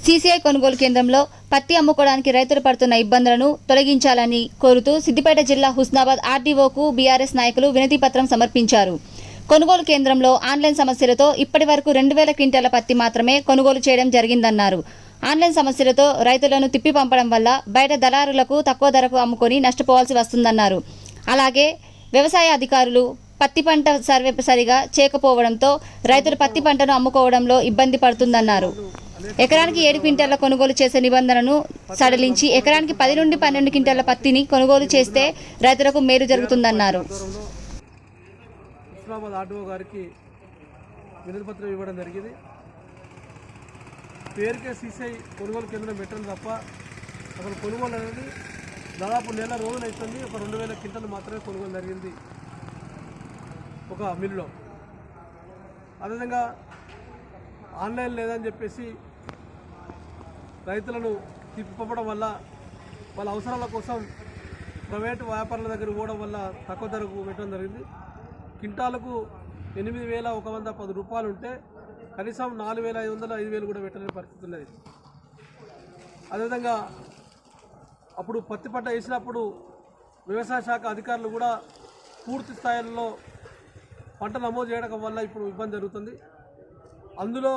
CCI కొనుగోలు కేంద్రంలో పత్తి అమ్ముకోవడానికి రైతులు పడుతున్న ఇబ్బందులను తొలగించాలని కోరుతూ సిద్దిపేట జిల్లా హుస్నాబాద్ ఆర్డీఓకు బీఆర్ఎస్ నాయకులు వినతి పత్రం సమర్పించారు. కొనుగోలు కేంద్రంలో ఆన్లైన్ సమస్యలతో ఇప్పటివరకు 2000 క్వింటాల పత్తి మాత్రమే కొనుగోలు చేయడం జరిగిందన్నారు. ఆన్లైన్ సమస్యలతో రైతులను తిప్పి పంపడం వల్ల బయట దళారులకు తక్కువ ధరకు అమ్ముకొని నష్టపోవాల్సి వస్తుందన్నారు. అలాగే వ్యవసాయ అధికారులు పత్తి పంట సర్వే సరిగా చేయకపోవడంతో రైతులు పత్తి పంటను అమ్ముకోవడంలో ఇబ్బంది పడుతుందన్నారు. ఎకరానికి 7 క్వింటాల కొనుగోలు చేసే నిబంధనను సడలించి ఎకరానికి 10 నుండి 12 క్వింటాల పత్తిని కొనుగోలు చేస్తే రైతులకు మేలు జరుగుతుందన్నారు. హుస్నాబాద్ ఆర్డీఓ గారికి వినతి పత్రం ఇవ్వడం జరిగింది. పేరుకే సీసీఐ కొనుగోలు కేంద్రం పెట్టడం తప్ప అసలు కొనుగోలు అనేది దాదాపు నెల రోజులు అవుతుంది. ఒక 2000 క్వింటాలు మాత్రమే కొనుగోలు జరిగింది ఒక మిల్లులో. అదేవిధంగా ఆన్లైన్ లేదని చెప్పేసి రైతులను తిప్పిపప్పడం వల్ల వాళ్ళ అవసరాల కోసం ప్రైవేటు వ్యాపారుల దగ్గర పోవడం వల్ల తక్కువ ధరకు పెట్టడం జరిగింది. క్వింటాలకు 8,110 రూపాయలు ఉంటే కనీసం 4,500, 5,000 కూడా పెట్టలేని పరిస్థితి ఉన్నది. అదేవిధంగా అప్పుడు పత్తి పంట వేసినప్పుడు వ్యవసాయ శాఖ అధికారులు కూడా పూర్తి స్థాయిలో పంట నమోదు చేయడం వల్ల ఇప్పుడు ఇబ్బంది జరుగుతుంది. అందులో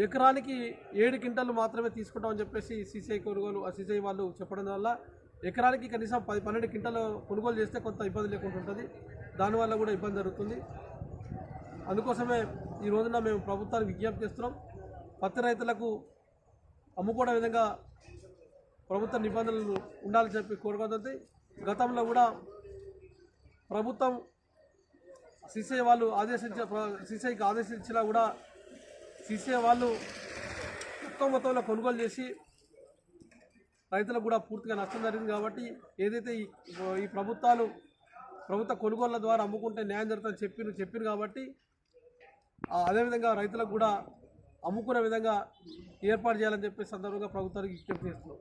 ఎకరానికి 7 క్వింటాలు మాత్రమే తీసుకుంటామని చెప్పేసి సీసీఐ వాళ్ళు చెప్పడం వల్ల ఎకరానికి కనీసం 10-12 క్వింటాలు కొనుగోలు చేస్తే కొంత ఇబ్బంది లేకుండా ఉంటుంది. దానివల్ల కూడా ఇబ్బంది జరుగుతుంది. అందుకోసమే ఈ రోజున మేము ప్రభుత్వానికి విజ్ఞప్తి చేస్తున్నాం. పత్తి రైతులకు అమ్ముకోవడం విధంగా ప్రభుత్వ నిబంధనలు ఉండాలని చెప్పి కోరుకుంటుంది. గతంలో కూడా ప్రభుత్వం సీసీఐకి ఆదేశించినా కూడా సీసీఐ వాళ్ళు తక్కువ మొత్తంలో కొనుగోలు చేసి రైతులకు కూడా పూర్తిగా నష్టం జరిగింది. కాబట్టి ఏదైతే ఈ ప్రభుత్వ కొనుగోళ్ల ద్వారా అమ్ముకుంటే న్యాయం జరుగుతుందని చెప్పారు కాబట్టి అదేవిధంగా రైతులకు కూడా అమ్ముకునే విధంగా ఏర్పాటు చేయాలని చెప్పి సందర్భంగా ప్రభుత్వానికి విజ్ఞప్తి చేస్తున్నాం.